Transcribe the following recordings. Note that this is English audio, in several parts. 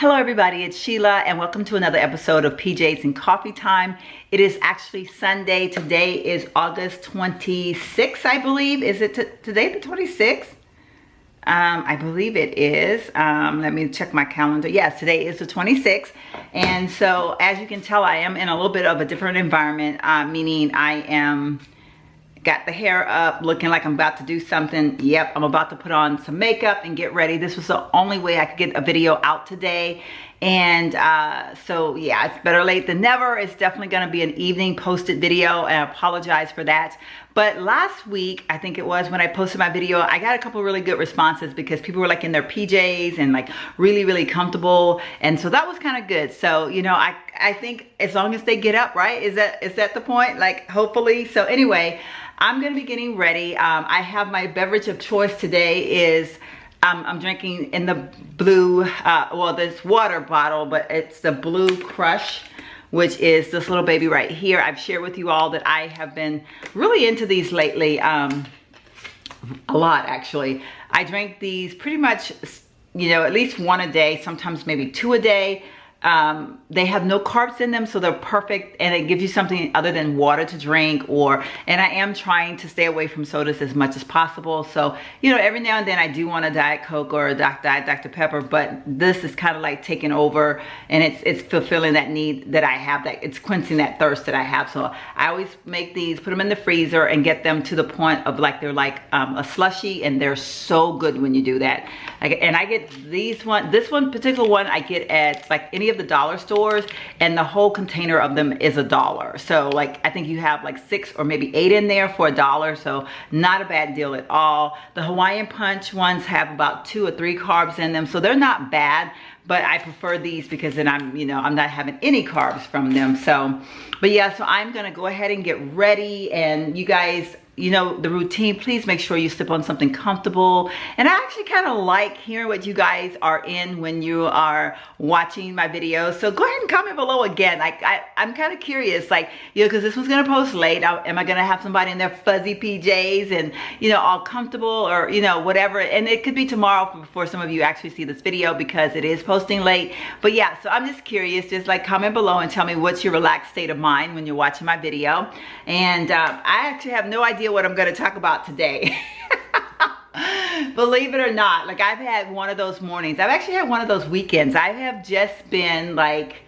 Hello everybody, it's Sheila and welcome to another episode of PJs and Coffee Time. It is actually Sunday. Today is August 26th, I believe. Is it today the 26th? I believe it is. Let me check my calendar. Yes, today is the 26th. And so as you can tell, I am in a little bit of a different environment, meaning I am got the hair up, looking like I'm about to do something. Yep, I'm about to put on some makeup and get ready. This was the only way I could get a video out today. And so yeah, it's better late than never. It's definitely gonna be an evening posted video, and I apologize for that. But last week, I think it was, when I posted my video, I got a couple really good responses because people were like in their PJs and like really comfortable. And so that was kind of good. So, you know, I think as long as they get up, right? Is that the point? Like, hopefully. So anyway, I'm gonna be getting ready. I have my beverage of choice today is, I'm drinking in the blue, well, this water bottle, but it's the Blue Crush, which is this little baby right here. I've shared with you all that I have been really into these lately, a lot actually. I drink these pretty much, you know, at least one a day, sometimes maybe two a day. They have no carbs in them, so they're perfect, and it gives you something other than water to drink. And I am trying to stay away from sodas as much as possible. So, you know, every now and then I do want a Diet Coke or a Diet Dr. Pepper, but this is kind of like taking over, and it's fulfilling that need that I have, that it's quenching that thirst that I have. So I always make these, put them in the freezer and get them to the point of like, they're like a slushy, and they're so good when you do that. And I get this one particular one I get at like any of the dollar stores, and the whole container of them is $1. So like, I think you have like 6 or maybe 8 in there for $1. So not a bad deal at all. The Hawaiian Punch ones have about 2 or 3 carbs in them, so they're not bad. But I prefer these because then I'm not having any carbs from them. So, but yeah, so I'm gonna go ahead and get ready, and you guys, you know the routine. Please make sure you slip on something comfortable. And I actually kind of like hearing what you guys are in when you are watching my videos. So go ahead and comment below again. I'm kind of curious, like, you know, because this one's gonna post late. Am I gonna have somebody in their fuzzy PJs and, you know, all comfortable, or, you know, whatever. And it could be tomorrow before some of you actually see this video because it is posting late. But yeah, so I'm just curious. Just like comment below and tell me what's your relaxed state of mind when you're watching my video. And I actually have no idea what I'm going to talk about today. Believe it or not, like, I've had one of those mornings. I've actually had one of those weekends. I have just been like,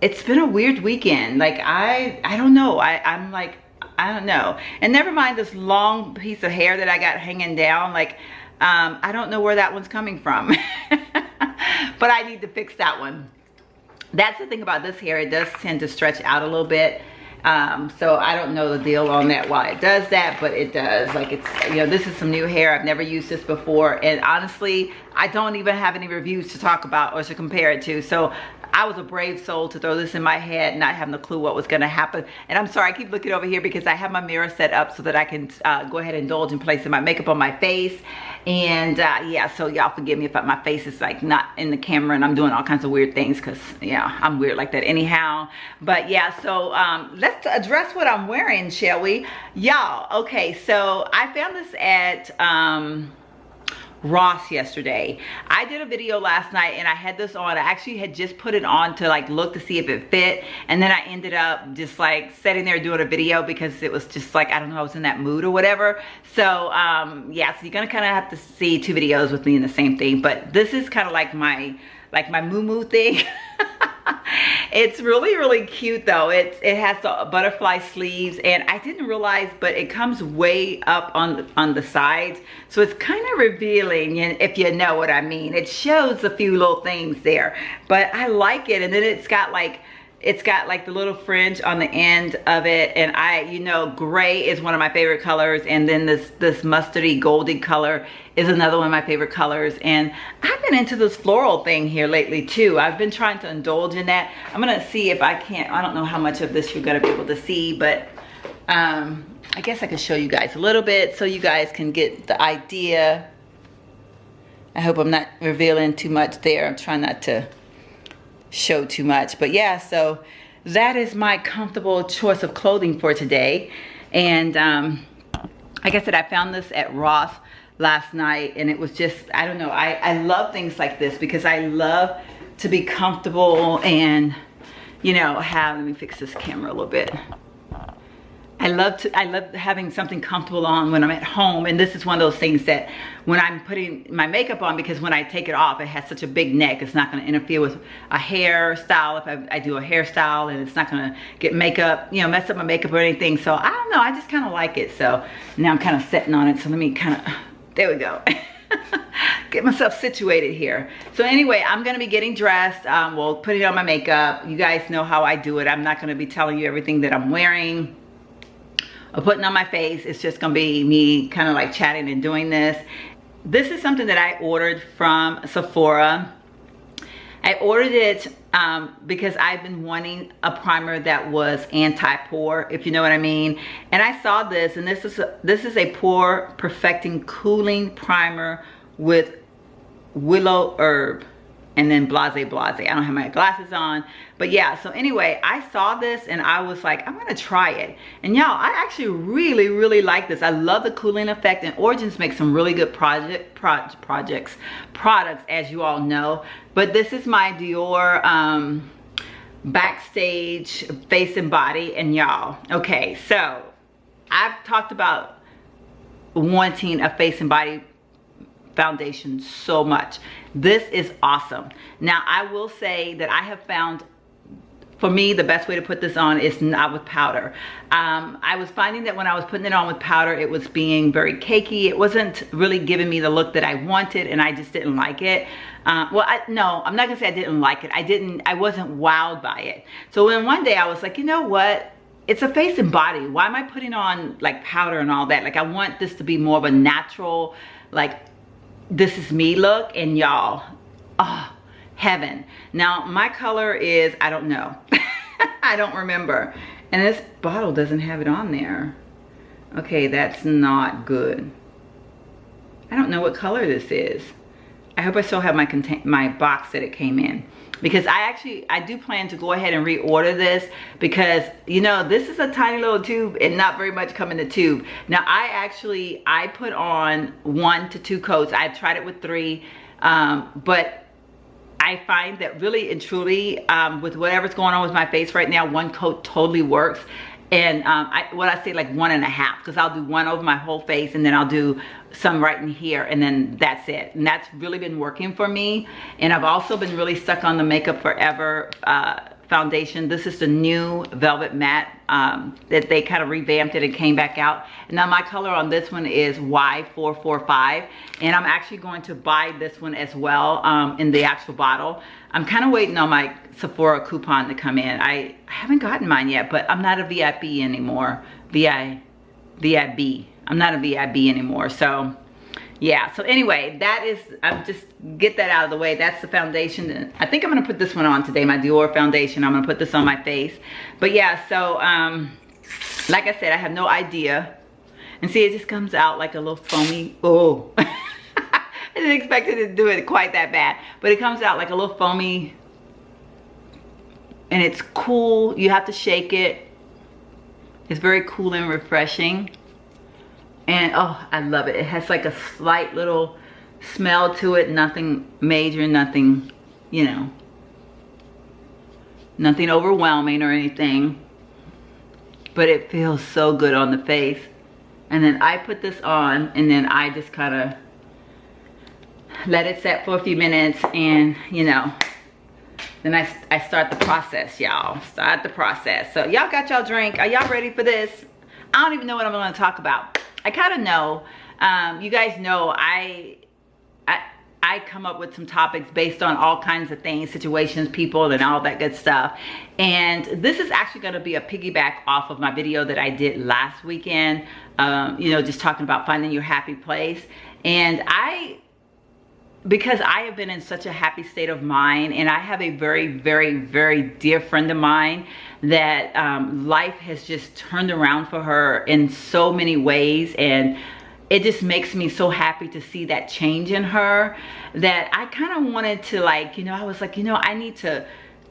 it's been a weird weekend. Like, I don't know. I'm like, I don't know. And never mind this long piece of hair that I got hanging down. Like, I don't know where that one's coming from. But I need to fix that one. That's the thing about this hair. It does tend to stretch out a little bit. So I don't know the deal on that, why it does that, but it does. Like, it's, you know, this is some new hair. I've never used this before, and honestly, I don't even have any reviews to talk about or to compare it to. So I was a brave soul to throw this in my head, not having a clue what was going to happen. And I'm sorry, I keep looking over here because I have my mirror set up so that I can go ahead and indulge in placing my makeup on my face. And yeah, so y'all forgive me if my face is like not in the camera and I'm doing all kinds of weird things, because yeah, I'm weird like that anyhow. But yeah, so let's address what I'm wearing, shall we? Y'all, okay, so I found this at Ross yesterday. I did a video last night and I had this on. I actually had just put it on to like look to see if it fit, and then I ended up just like sitting there doing a video because it was just like, I don't know, I was in that mood or whatever. So yeah, so you're gonna kind of have to see 2 videos with me in the same thing. But this is kind of like my moo thing. It's really cute though. It has the butterfly sleeves, and I didn't realize, but it comes way up on the sides, so it's kind of revealing, if you know what I mean. It shows a few little things there, but I like it. And then it's got like the little fringe on the end of it, and you know, gray is one of my favorite colors, and then this mustardy goldy color is another one of my favorite colors. And I've been into this floral thing here lately too. I've been trying to indulge in that. I'm gonna see if I can't, I don't know how much of this you're gonna be able to see, but I guess I can show you guys a little bit so you guys can get the idea. I hope I'm not revealing too much there. I'm trying not to show too much, but yeah, so that is my comfortable choice of clothing for today. And like I said, I found this at Ross last night, and it was just, I don't know, I love things like this because I love to be comfortable and, you know, have, let me fix this camera a little bit. I love having something comfortable on when I'm at home, and this is one of those things that when I'm putting my makeup on, because when I take it off, it has such a big neck, it's not going to interfere with a hairstyle if I do a hairstyle, and it's not going to get makeup, you know, mess up my makeup or anything. So I don't know, I just kind of like it. So now I'm kind of sitting on it, so let me kind of, there we go. Get myself situated here. So anyway, I'm going to be getting dressed. Well, putting on my makeup. You guys know how I do it. I'm not going to be telling you everything that I'm wearing or putting on my face. It's just gonna be me kind of like chatting and doing this. This is something that I ordered from Sephora. I ordered it because I've been wanting a primer that was anti-pore, if you know what I mean. And I saw this, and this is a pore perfecting cooling primer with willow herb, and then blase. I don't have my glasses on, but yeah. So anyway, I saw this and I was like, I'm gonna try it. And y'all, I actually really like this. I love the cooling effect, and Origins makes some really good products, as you all know. But this is my Dior Backstage Face and Body. And y'all, okay, so I've talked about wanting a face and body foundation so much. This is awesome. Now I will say that I have found, for me, the best way to put this on is not with powder. I was finding that when I was putting it on with powder, it was being very cakey. It wasn't really giving me the look that I wanted, and I just didn't like it. Well, no, I'm not gonna say I didn't like it. I wasn't wowed by it. So then one day I was like, you know what? It's a face and body. Why am I putting on like powder and all that? Like, I want this to be more of a natural, like, this is me look. And y'all, oh, heaven. Now my color is, I don't know. I don't remember. And this bottle doesn't have it on there. Okay, that's not good. I don't know what color this is. I hope I still have my box that it came in, because I do plan to go ahead and reorder this, because you know, this is a tiny little tube and not very much come in the tube. Now I put on 1 to 2 coats. I've tried it with 3, but I find that really and truly, with whatever's going on with my face right now, 1 coat totally works. And what I say, like 1.5, because I'll do 1 over my whole face, and then I'll do some right in here, and then that's it. And that's really been working for me. And I've also been really stuck on the Makeup Forever foundation. This is the new Velvet Matte that they kind of revamped it and came back out. And now my color on this one is Y445, and I'm actually going to buy this one as well in the actual bottle. I'm kind of waiting on my Sephora coupon to come in. I haven't gotten mine yet, but I'm not a VIP anymore. VIB. I'm not a VIB anymore. So yeah, so anyway, that is, I'm just get that out of the way. That's the foundation. I think I'm gonna put this one on today, my Dior foundation. I'm gonna put this on my face. But yeah, so like I said, I have no idea. And see, it just comes out like a little foamy, oh. I didn't expect it to do it quite that bad, but it comes out like a little foamy, and it's cool. You have to shake it. It's very cool and refreshing. And oh, I love it. It has like a slight little smell to it. Nothing major, nothing, you know, nothing overwhelming or anything. But it feels so good on the face. And then I put this on, and then I just kind of let it set for a few minutes, and you know, then I start the process, y'all. Start the process. So y'all got y'all drink. Are y'all ready for this? I don't even know what I'm going to talk about. I kind of know. You guys know I come up with some topics based on all kinds of things, situations, people, and all that good stuff. And this is actually going to be a piggyback off of my video that I did last weekend. You know, just talking about finding your happy place. And because I have been in such a happy state of mind, and I have a very dear friend of mine that life has just turned around for her in so many ways, and it just makes me so happy to see that change in her, that I kind of wanted to, like, you know, I was like, you know, I need to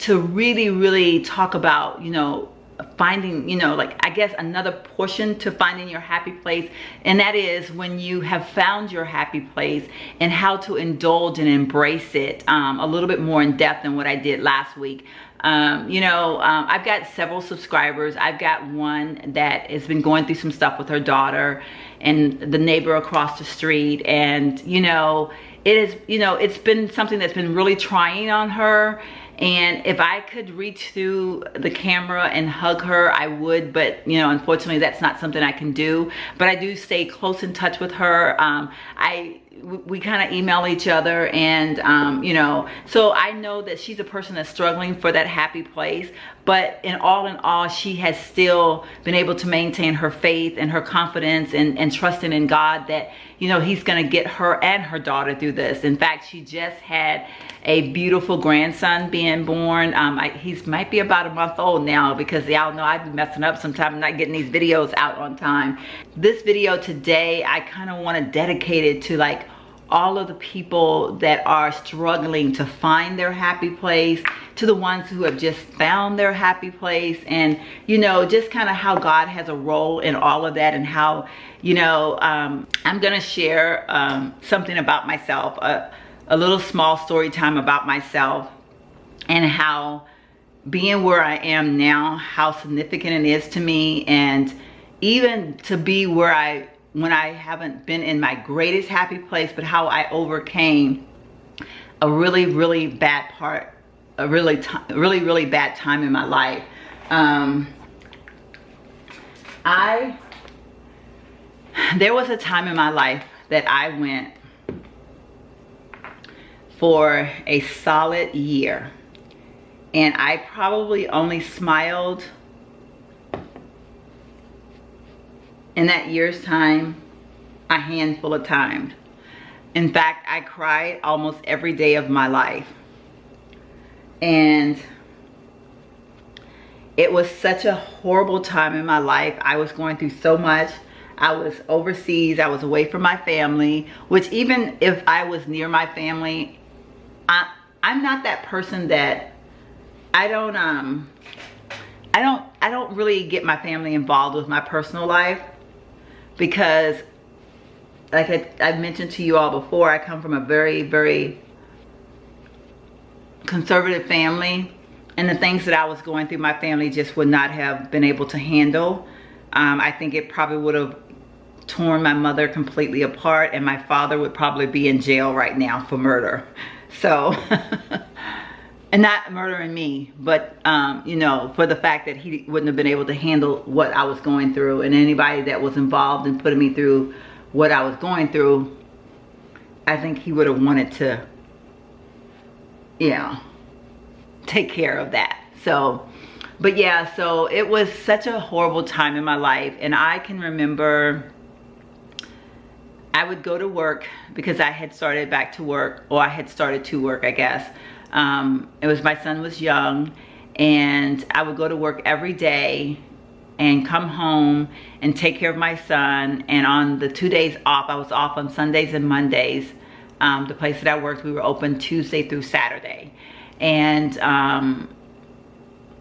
really talk about, you know, finding, you know, like I guess another portion to finding your happy place, and that is when you have found your happy place and how to indulge and embrace it a little bit more in depth than what I did last week. I've got several subscribers. I've got one that has been going through some stuff with her daughter and the neighbor across the street, and it is, it's been something that's been really trying on her. And if I could reach through the camera and hug her, I would, but unfortunately that's not something I can do. But I do stay close in touch with her. We kind of email each other, and so I know that she's a person that's struggling for that happy place, but in all, she has still been able to maintain her faith and her confidence and trusting in God that he's going to get her and her daughter through this. In fact, she just had a beautiful grandson being born. He might be about a month old now, because y'all know I'd be messing up sometimes, not getting these videos out on time. This video today, I kind of want to dedicate it to like all of the people that are struggling to find their happy place, to the ones who have just found their happy place, and just kind of how God has a role in all of that, and how I'm gonna share something about myself, a little small story time about myself, and how being where I am now, how significant it is to me, and even to be where when I haven't been in my greatest happy place, but how I overcame a really, really bad part, a really bad time in my life. There was a time in my life that I went for a solid year, and I probably only smiled in that year's time a handful of times. In fact, I cried almost every day of my life, and it was such a horrible time in my life. I was going through so much. I was overseas, I was away from my family, which even if I was near my family, I'm not that person that I don't really get my family involved with my personal life, because like I mentioned to you all before, I come from a very, very conservative family, and the things that I was going through, my family just would not have been able to handle. I think it probably would have torn my mother completely apart, and my father would probably be in jail right now for murder. So and not murdering me, but for the fact that he wouldn't have been able to handle what I was going through, and anybody that was involved in putting me through what I was going through, I think he would have wanted to, take care of that. So, but yeah, so it was such a horrible time in my life, and I can remember I would go to work, because I had started back to work, or I had started to work, I guess. It was, my son was young, and I would go to work every day and come home and take care of my son. And on the 2 days off, I was off on Sundays and Mondays. The place that I worked, we were open Tuesday through Saturday. And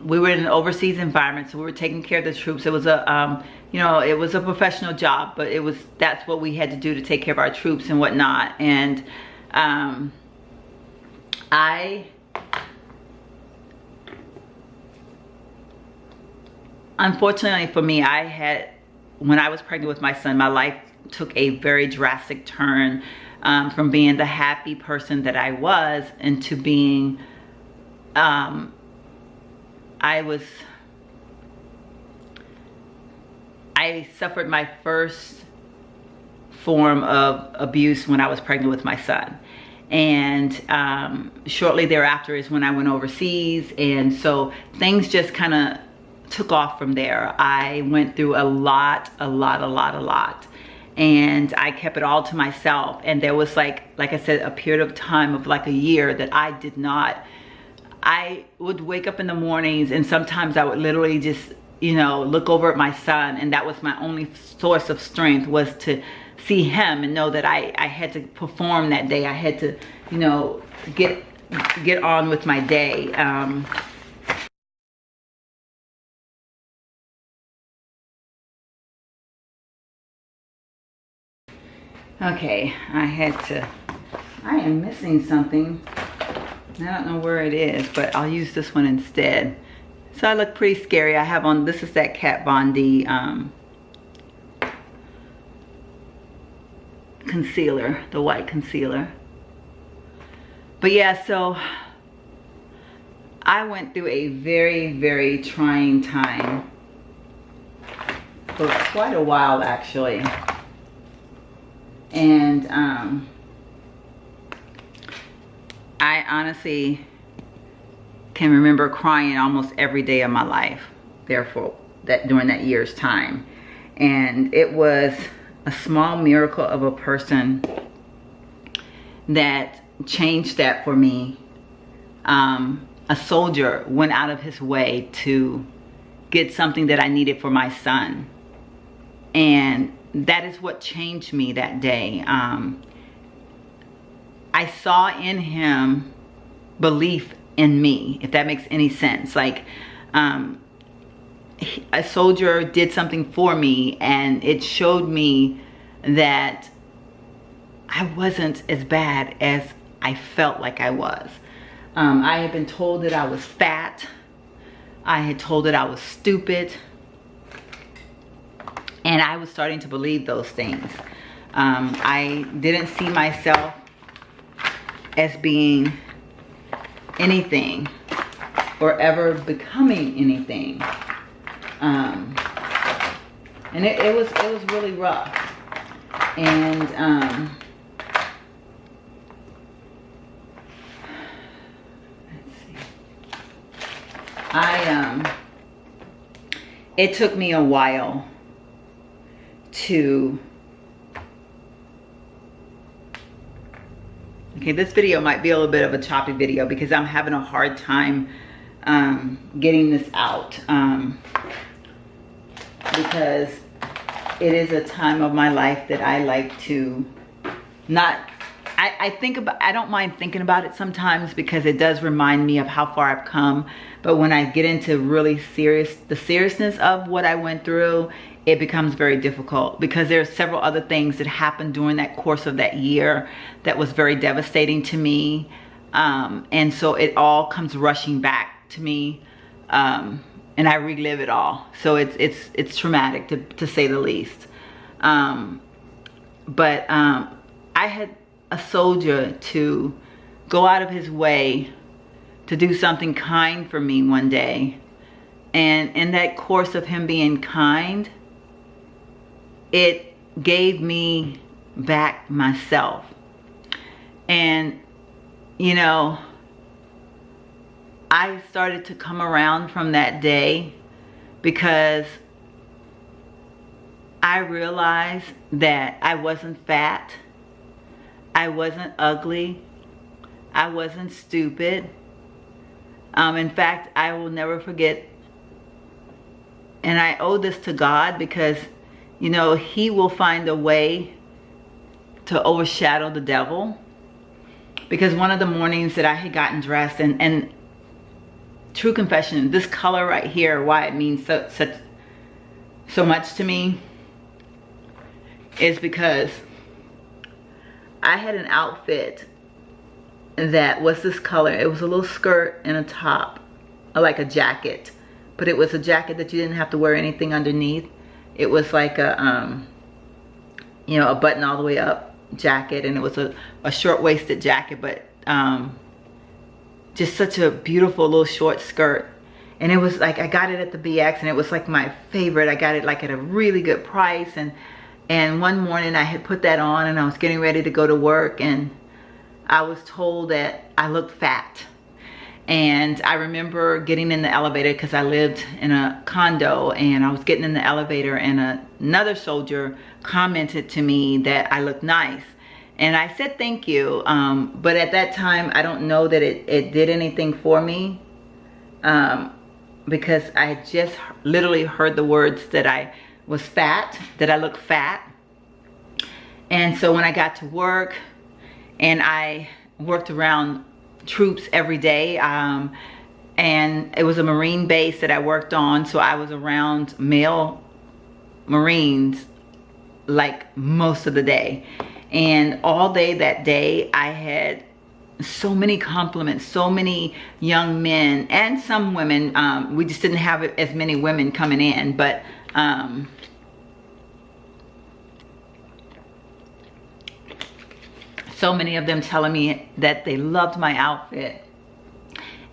we were in an overseas environment, so we were taking care of the troops. It was a, it was a professional job, but that's what we had to do to take care of our troops and whatnot. And unfortunately for me, when I was pregnant with my son, my life took a very drastic turn, from being the happy person that I was into being, I suffered my first form of abuse when I was pregnant with my son. And shortly thereafter is when I went overseas, and so things just kind of took off from there. I went through a lot, and I kept it all to myself. And there was like I said, a period of time of like a year that I would wake up in the mornings, and sometimes I would literally just look over at my son, and that was my only source of strength, was to see him and know that I had to perform that day. I had to, get on with my day. Okay, I am missing something. I don't know where it is, but I'll use this one instead. So I look pretty scary. I have on, this is that Kat Von D concealer, the white concealer. But yeah, so I went through a very, very trying time for quite a while, actually. And I honestly can remember crying almost every day of my life, therefore, during that year's time. And it was a small miracle of a person that changed that for me. A soldier went out of his way to get something that I needed for my son. And that is what changed me that day. I saw in him belief in me, if that makes any sense. Like, a soldier did something for me, and it showed me that I wasn't as bad as I felt like I was. I had been told that I was fat. I had told that I was stupid. And I was starting to believe those things. I didn't see myself as being anything or ever becoming anything. And it was really rough. And let's see. It took me a while to, okay, this video might be a little bit of a choppy video because I'm having a hard time getting this out, because it is a time of my life that I like to not, I don't mind thinking about it sometimes because it does remind me of how far I've come. But when I get into really the seriousness of what I went through, it becomes very difficult because there are several other things that happened during that course of that year that was very devastating to me. And so it all comes rushing back to me, and I relive it all. So it's traumatic to say the least. But I had a soldier to go out of his way to do something kind for me one day. And in that course of him being kind, it gave me back myself. And, you know, I started to come around from that day because I realized that I wasn't fat, I wasn't ugly, I wasn't stupid. In fact, I will never forget, and I owe this to God because, you know, He will find a way to overshadow the devil. Because one of the mornings that I had gotten dressed, and true confession, this color right here, why it means so much to me, is because I had an outfit that was this color. It was a little skirt and a top, like a jacket, but it was a jacket that you didn't have to wear anything underneath. It was like a, you know, a button all the way up jacket, and it was a short-waisted jacket, but just such a beautiful little short skirt. And it was like, I got it at the BX, and it was like my favorite. I got it like at a really good price, and one morning I had put that on, and I was getting ready to go to work, and I was told that I looked fat. And I remember getting in the elevator because I lived in a condo, and I was getting in the elevator, and another soldier commented to me that I looked nice. And I said thank you, but at that time I don't know that it did anything for me, because I just literally heard the words that I was fat, that I looked fat. And so when I got to work, and I worked around troops every day, and it was a Marine base that I worked on, so I was around male Marines like most of the day. And all day that day, I had so many compliments, so many young men and some women. We just didn't have as many women coming in, but so many of them telling me that they loved my outfit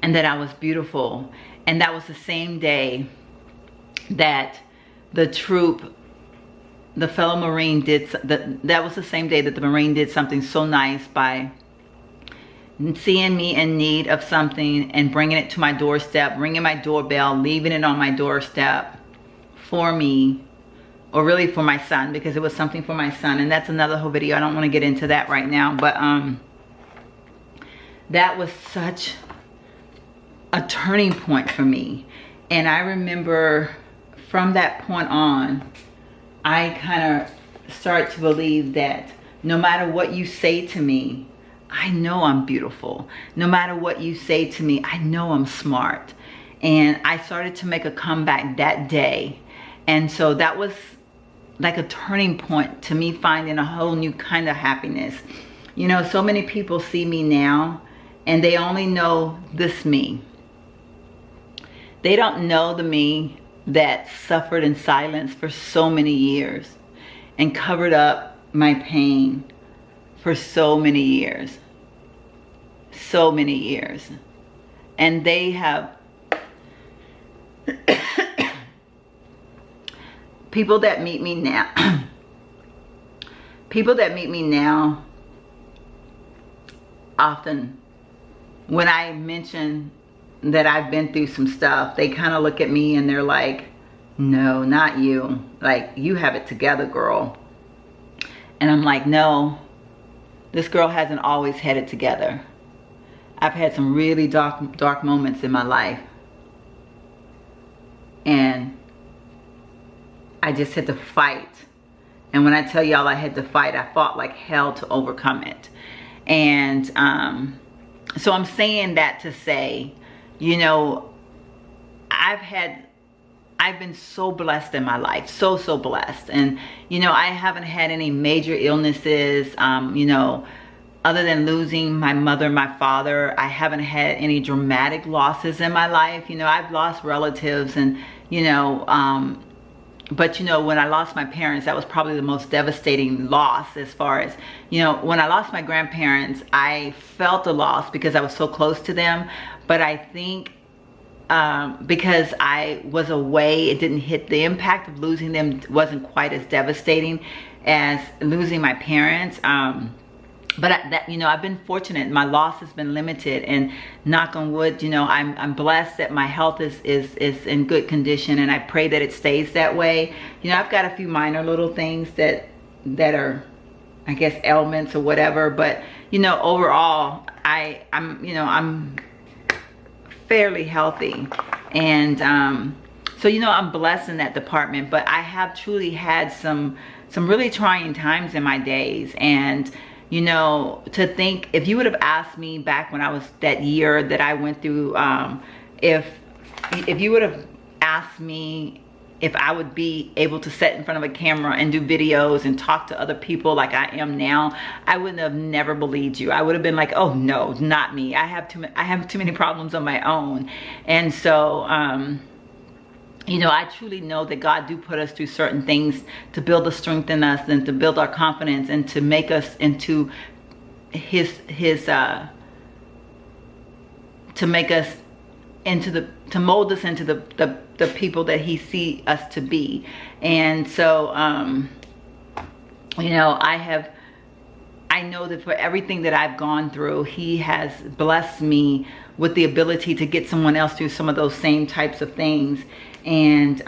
and that I was beautiful. And that was the same day that the troop, the fellow Marine did, that was the same day that the Marine did something so nice by seeing me in need of something and bringing it to my doorstep, ringing my doorbell, leaving it on my doorstep for me, or really for my son, because it was something for my son. And that's another whole video. I don't want to get into that right now, but that was such a turning point for me. And I remember from that point on, I kind of started to believe that no matter what you say to me, I know I'm beautiful. No matter what you say to me, I know I'm smart. And I started to make a comeback that day. And so that was like a turning point to me finding a whole new kind of happiness. You know, so many people see me now and they only know this me. They don't know the me that suffered in silence for so many years and covered up my pain for so many years. So many years. And they have people that meet me now, people that meet me now, often when I mention that I've been through some stuff, they kind of look at me and they're like, no, not you. Like, you have it together, girl. And I'm like, no, this girl hasn't always had it together. I've had some really dark moments in my life. And I just had to fight. And when I tell y'all I had to fight, I fought like hell to overcome it. And so I'm saying that to say, you know, I've been so blessed in my life, so blessed. And, you know, I haven't had any major illnesses, you know, other than losing my mother and my father. I haven't had any dramatic losses in my life. You know, I've lost relatives and, you know, but, you know, when I lost my parents, that was probably the most devastating loss as far as, you know, when I lost my grandparents, I felt the loss because I was so close to them. But I think because I was away, it didn't hit, the impact of losing them wasn't quite as devastating as losing my parents. But that, you know, I've been fortunate. My loss has been limited, and knock on wood, you know, I'm blessed that my health is in good condition, and I pray that it stays that way. You know, I've got a few minor little things that are, I guess, ailments or whatever, but, you know, overall, I'm fairly healthy. And so, you know, I'm blessed in that department, but I have truly had some really trying times in my days. And, you know, to think, if you would have asked me back when I was that year that I went through, if you would have asked me if I would be able to sit in front of a camera and do videos and talk to other people like I am now, I wouldn't have never believed you. I would have been like, oh no, not me. I have too many problems on my own. And so, you know, I truly know that God do put us through certain things to build the strength in us and to build our confidence and to make us into to mold us into the people that he see us to be. And so, you know, I know that for everything that I've gone through, he has blessed me with the ability to get someone else through some of those same types of things. And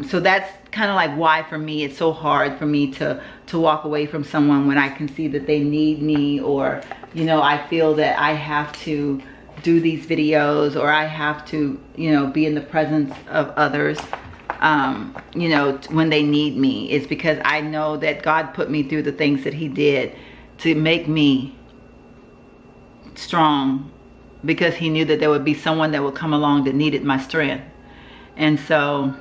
so that's kind of like why for me it's so hard for me to walk away from someone when I can see that they need me, or, you know, I feel that I have to do these videos, or I have to, you know, be in the presence of others, you know, when they need me. It's because I know that God put me through the things that he did to make me strong, because he knew that there would be someone that would come along that needed my strength. And so,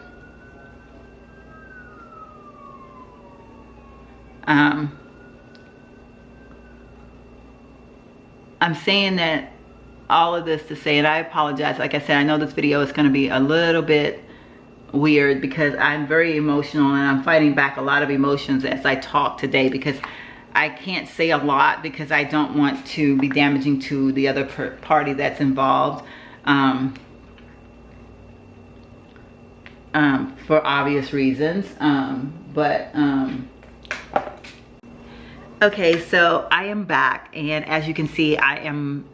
I'm saying that all of this to say, and I apologize, like I said, I know this video is going to be a little bit weird because I'm very emotional and I'm fighting back a lot of emotions as I talk today, because I can't say a lot because I don't want to be damaging to the other party that's involved, for obvious reasons. Okay, so I am back, and as you can see, I am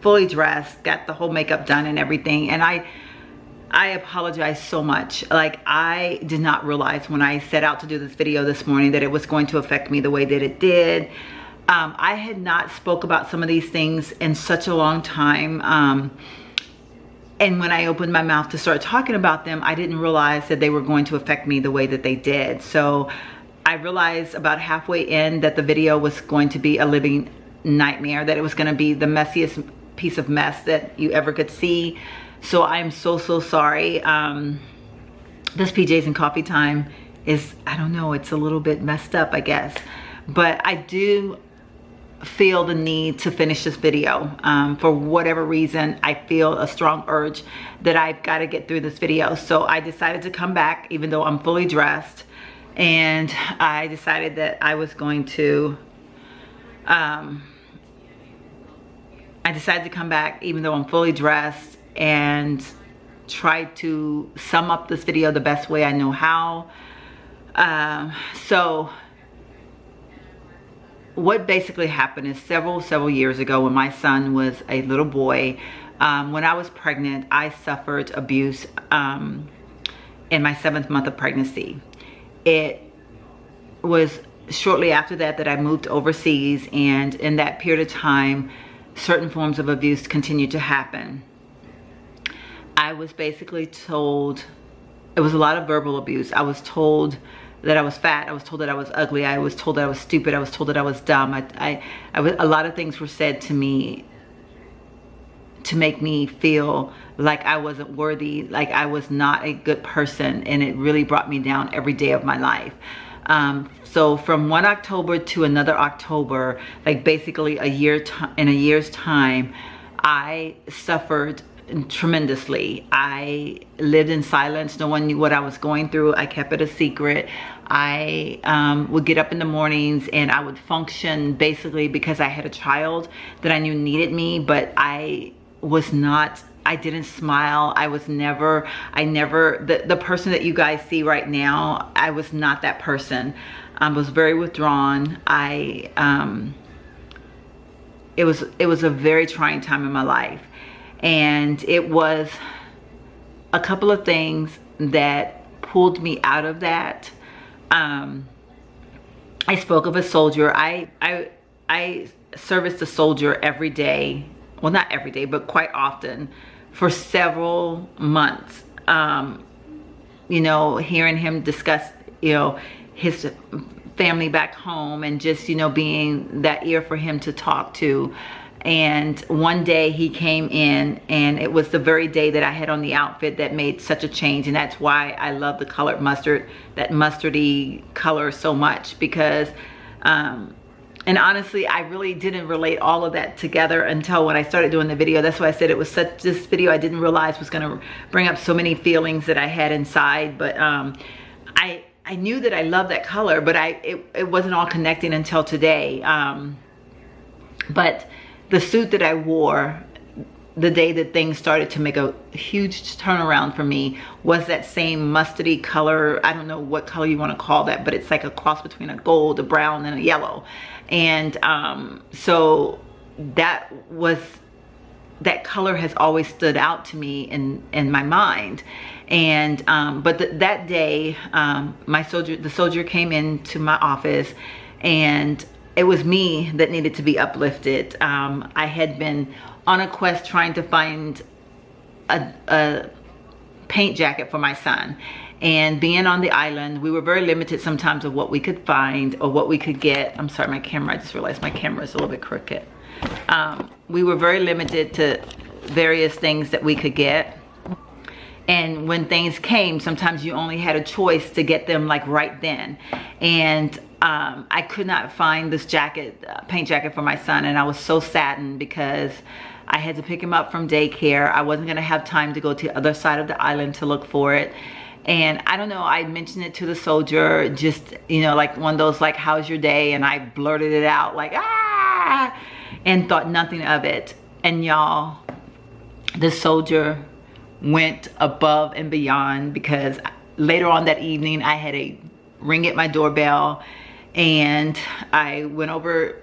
fully dressed, got the whole makeup done and everything, and I apologize so much. Like, I did not realize when I set out to do this video this morning that it was going to affect me the way that it did. I had not spoke about some of these things in such a long time, and when I opened my mouth to start talking about them, I didn't realize that they were going to affect me the way that they did. So I realized about halfway in that the video was going to be a living nightmare, that it was going to be the messiest piece of mess that you ever could see. So I'm so sorry. This PJs and Coffee Time is, I don't know, it's a little bit messed up, I guess. But I do feel the need to finish this video. For whatever reason, I feel a strong urge that I've got to get through this video. So I decided to come back even though I'm fully dressed. And I decided that I was going to, I decided to come back even though I'm fully dressed and try to sum up this video the best way I know how. So what basically happened is several years ago, when my son was a little boy, when I was pregnant, I suffered abuse in my 7th month of pregnancy. It was shortly after that I moved overseas, and in that period of time, certain forms of abuse continued to happen. I was basically told, it was a lot of verbal abuse. I was told that I was fat. I was told that I was ugly. I was told that I was stupid. I was told that I was dumb. A lot of things were said to me to make me feel like I wasn't worthy, like I was not a good person, and it really brought me down every day of my life. So from one October to another October, like basically in a year's time, I suffered tremendously. I lived in silence. No one knew what I was going through. I kept it a secret. I would get up in the mornings and I would function basically because I had a child that I knew needed me, but I didn't smile. The person that you guys see right now, I was not that person. I was very withdrawn. It was a very trying time in my life. And it was a couple of things that pulled me out of that. I spoke of a soldier. I serviced a soldier every day. Well, not every day, but quite often for several months. You know, hearing him discuss, you know, his family back home, and just, you know, being that ear for him to talk to. And one day he came in, and it was the very day that I had on the outfit that made such a change. And that's why I love the colored mustard, that mustardy color, so much, because and honestly, I really didn't relate all of that together until when I started doing the video. That's why I said it was this video I didn't realize was going to bring up so many feelings that I had inside. But I knew that I loved that color, but it wasn't all connecting until today. But the suit that I wore the day that things started to make a huge turnaround for me was that same mustardy color. I don't know what color you want to call that, but it's like a cross between a gold, a brown, and a yellow. And so that color has always stood out to me in my mind. And but that day, the soldier came into my office, and it was me that needed to be uplifted. I had been on a quest trying to find a paint jacket for my son. And being on the island, we were very limited sometimes of what we could find or what we could get. I'm sorry, my camera, I just realized my camera is a little bit crooked. We were very limited to various things that we could get. And when things came, sometimes you only had a choice to get them like right then. And I could not find this jacket, paint jacket for my son, and I was so saddened because I had to pick him up from daycare. I wasn't gonna have time to go to the other side of the island to look for it. And I don't know, I mentioned it to the soldier, just, you know, like one of those like, how's your day? And I blurted it out like, ah, and thought nothing of it. And y'all, the soldier went above and beyond, because later on that evening I had a ring at my doorbell, and I went over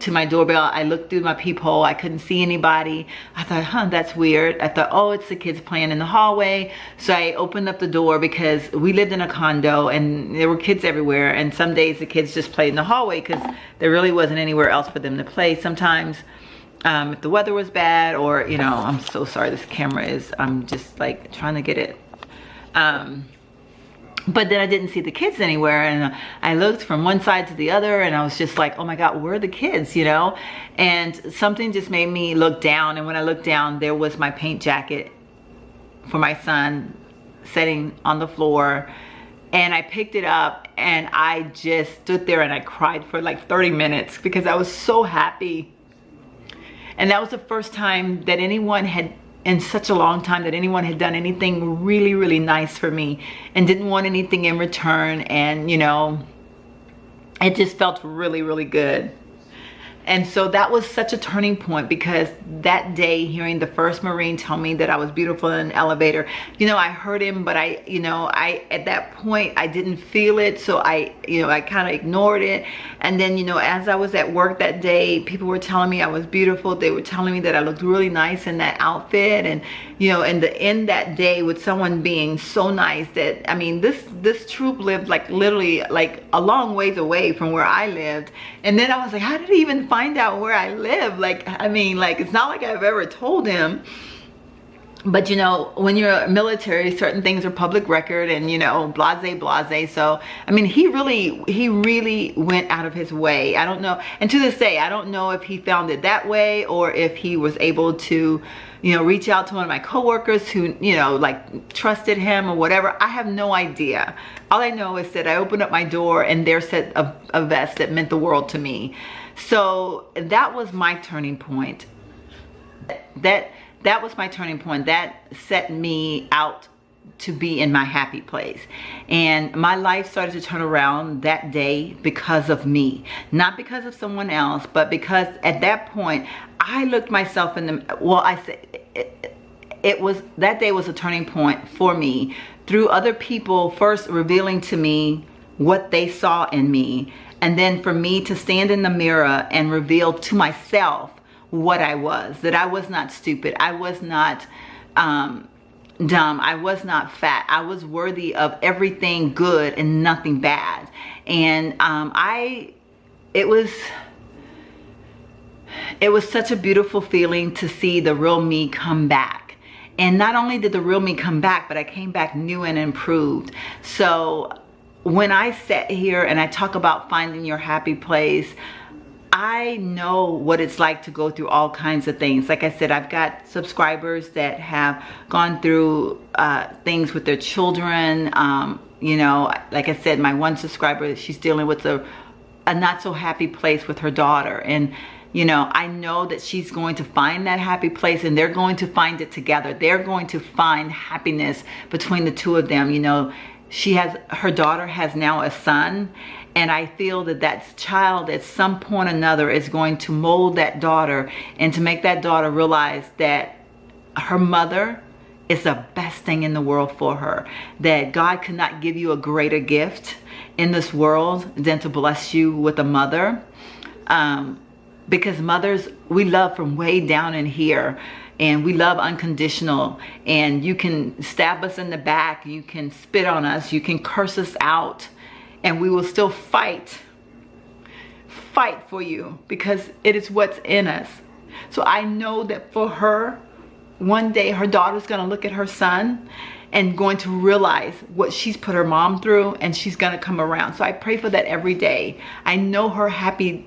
to my doorbell. I looked through my peephole. I couldn't see anybody. I thought, that's weird. I thought, oh, it's the kids playing in the hallway. So I opened up the door, because we lived in a condo and there were kids everywhere. And some days the kids just played in the hallway because there really wasn't anywhere else for them to play. Sometimes if the weather was bad, or, you know, I'm so sorry, this camera is, I'm just like trying to get it. But then I didn't see the kids anywhere, and I looked from one side to the other, and I was just like, oh my God, where are the kids, you know? And something just made me look down, and when I looked down, there was my paint jacket for my son sitting on the floor. And I picked it up, and I just stood there and I cried for like 30 minutes because I was so happy. And that was the first time that anyone had, in such a long time, that anyone had done anything really, really nice for me and didn't want anything in return. And, you know, it just felt really, really good. And so that was such a turning point, because that day, hearing the first Marine tell me that I was beautiful in an elevator, you know, I heard him, but at that point, I didn't feel it. So I kind of ignored it. And then, you know, as I was at work that day, people were telling me I was beautiful. They were telling me that I looked really nice in that outfit. And, you know, and the end that day with someone being so nice that, I mean, this troop lived like literally like a long ways away from where I lived. And then I was like, how did he even find out where I live? Like, I mean, like, it's not like I've ever told him. But, you know, when you're military, certain things are public record, and, you know, blase, blase. So, I mean, he really went out of his way. I don't know. And to this day, I don't know if he found it that way, or if he was able to, you know, reach out to one of my coworkers who, you know, like trusted him or whatever. I have no idea. All I know is that I opened up my door and there sat a vest that meant the world to me. So that was my turning point. That was my turning point. That set me out to be in my happy place. And my life started to turn around that day because of me. Not because of someone else, but because at that point, I looked myself in the, well, I said, that day was a turning point for me, through other people first revealing to me what they saw in me. And then for me to stand in the mirror and reveal to myself what I was, that I was not stupid. I was not dumb. I was not fat. I was worthy of everything good and nothing bad. And it was such a beautiful feeling to see the real me come back. And not only did the real me come back, but I came back new and improved. So when I sat here and I talk about finding your happy place, I know what it's like to go through all kinds of things. Like I said, I've got subscribers that have gone through things with their children. You know, like I said, my one subscriber, she's dealing with a not so happy place with her daughter. And, you know, I know that she's going to find that happy place, and they're going to find it together. They're going to find happiness between the two of them. You know, her daughter has now a son. And I feel that that child at some point or another is going to mold that daughter, and to make that daughter realize that her mother is the best thing in the world for her. That God could not give you a greater gift in this world than to bless you with a mother. Because mothers, we love from way down in here. And we love unconditional. And you can stab us in the back. You can spit on us. You can curse us out. And we will still fight for you, because it is what's in us. So I know that for her, one day her daughter's going to look at her son and going to realize what she's put her mom through, and she's going to come around. So I pray for that every day. I know her happy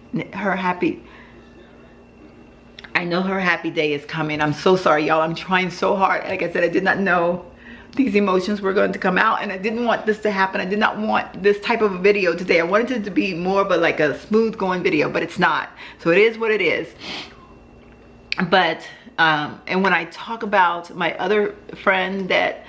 day is coming. I'm so sorry, y'all. I'm trying so hard. Like I said, I did not know these emotions were going to come out, and I didn't want this to happen. I did not want this type of a video today. I wanted it to be more of a like a smooth going video, but it's not. So it is what it is. But and when I talk about my other friend that,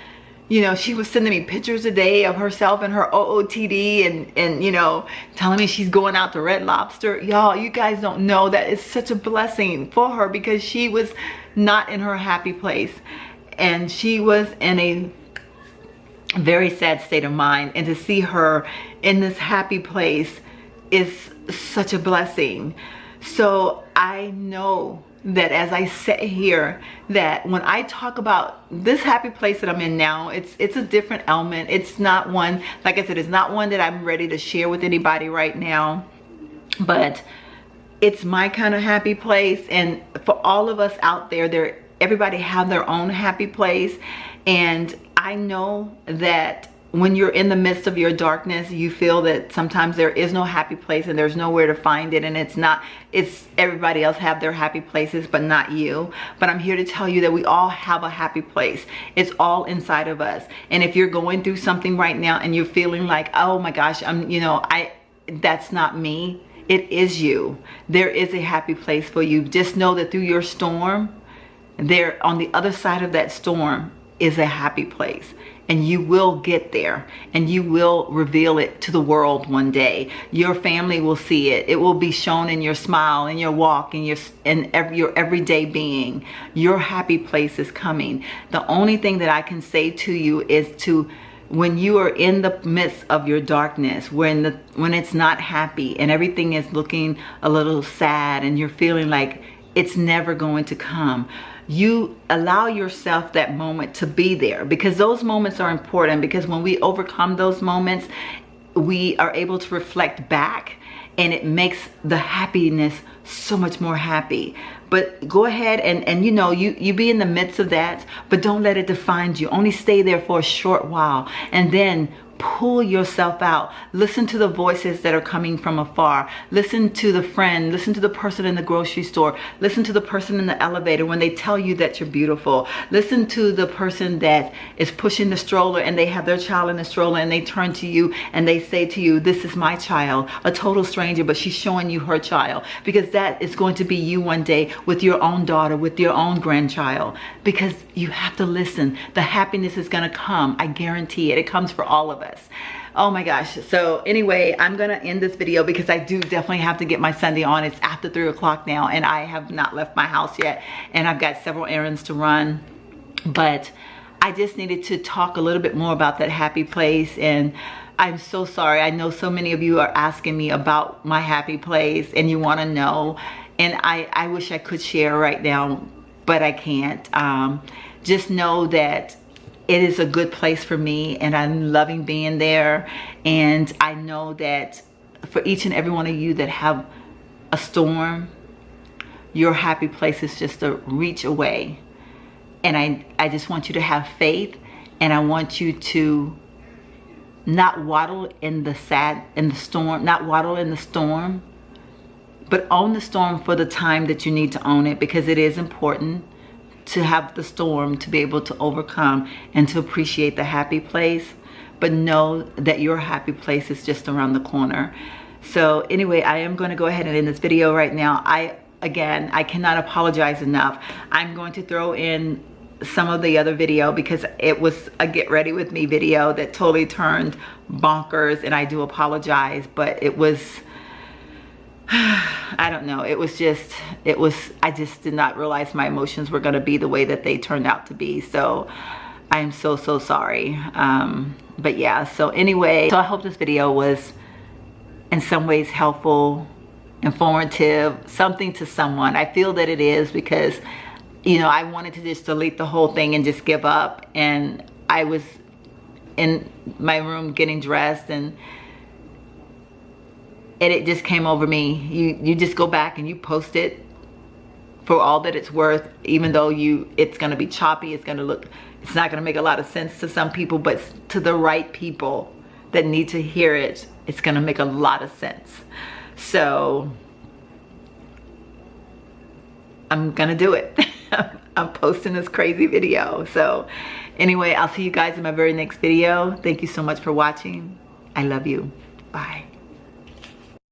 you know, she was sending me pictures a day of herself and her OOTD and you know, telling me she's going out to Red Lobster. Y'all, you guys don't know that it's such a blessing for her, because she was not in her happy place. And she was in a very sad state of mind. And to see her in this happy place is such a blessing. So I know that as I sit here, that when I talk about this happy place that I'm in now, it's a different element. It's not one, like I said, it's not one that I'm ready to share with anybody right now, but it's my kind of happy place. And for all of us out there, everybody have their own happy place. And I know that when you're in the midst of your darkness, you feel that sometimes there is no happy place and there's nowhere to find it, and it's everybody else have their happy places but not you. But I'm here to tell you that we all have a happy place. It's all inside of us. And if you're going through something right now and you're feeling like, oh my gosh, that's not me, it is you. There is a happy place for you. Just know that through your storm, there on the other side of that storm is a happy place. And you will get there, and you will reveal it to the world one day. Your family will see it. It will be shown in your smile, in your walk, in your everyday being. Your happy place is coming. The only thing that I can say to you is when you are in the midst of your darkness, when it's not happy and everything is looking a little sad and you're feeling like it's never going to come, you allow yourself that moment to be there, because those moments are important. Because when we overcome those moments, we are able to reflect back, and it makes the happiness so much more happy. But go ahead and you know, you be in the midst of that, but don't let it define you. Only stay there for a short while, and then pull yourself out. Listen to the voices that are coming from afar. Listen to the friend. Listen to the person in the grocery store. Listen to the person in the elevator when they tell you that you're beautiful. Listen to the person that is pushing the stroller and they have their child in the stroller, and they turn to you and they say to you, this is my child, a total stranger, but she's showing you her child, because that is going to be you one day with your own daughter, with your own grandchild. Because you have to listen. The happiness is going to come. I guarantee it. It comes for all of us. Oh my gosh. So anyway, I'm gonna end this video because I do definitely have to get my Sunday on. It's after 3 o'clock now, and I have not left my house yet, and I've got several errands to run. But I just needed to talk a little bit more about that happy place. And I'm so sorry. I know so many of you are asking me about my happy place, and you want to know, and I wish I could share right now, but I can't. Just know that it is a good place for me, and I'm loving being there. And I know that for each and every one of you that have a storm, your happy place is just a reach away. And I just want you to have faith, and I want you to not waddle in the storm, not waddle in the storm, but own the storm for the time that you need to own it, because it is important to have the storm to be able to overcome and to appreciate the happy place. But know that your happy place is just around the corner. So anyway, I am going to go ahead and end this video right now. Again, I cannot apologize enough. I'm going to throw in some of the other video because it was a get ready with me video that totally turned bonkers, and I do apologize, but it was, I don't know, I just did not realize my emotions were going to be the way that they turned out to be. So I am so sorry. But yeah, so anyway, so I hope this video was in some ways helpful, informative, something to someone. I feel that it is, because you know, I wanted to just delete the whole thing and just give up. And I was in my room getting dressed, and it just came over me. You just go back and you post it for all that it's worth, even though it's going to be choppy. It's not going to make a lot of sense to some people, but to the right people that need to hear it, it's going to make a lot of sense. So I'm going to do it. I'm posting this crazy video. So anyway, I'll see you guys in my very next video. Thank you so much for watching. I love you. Bye.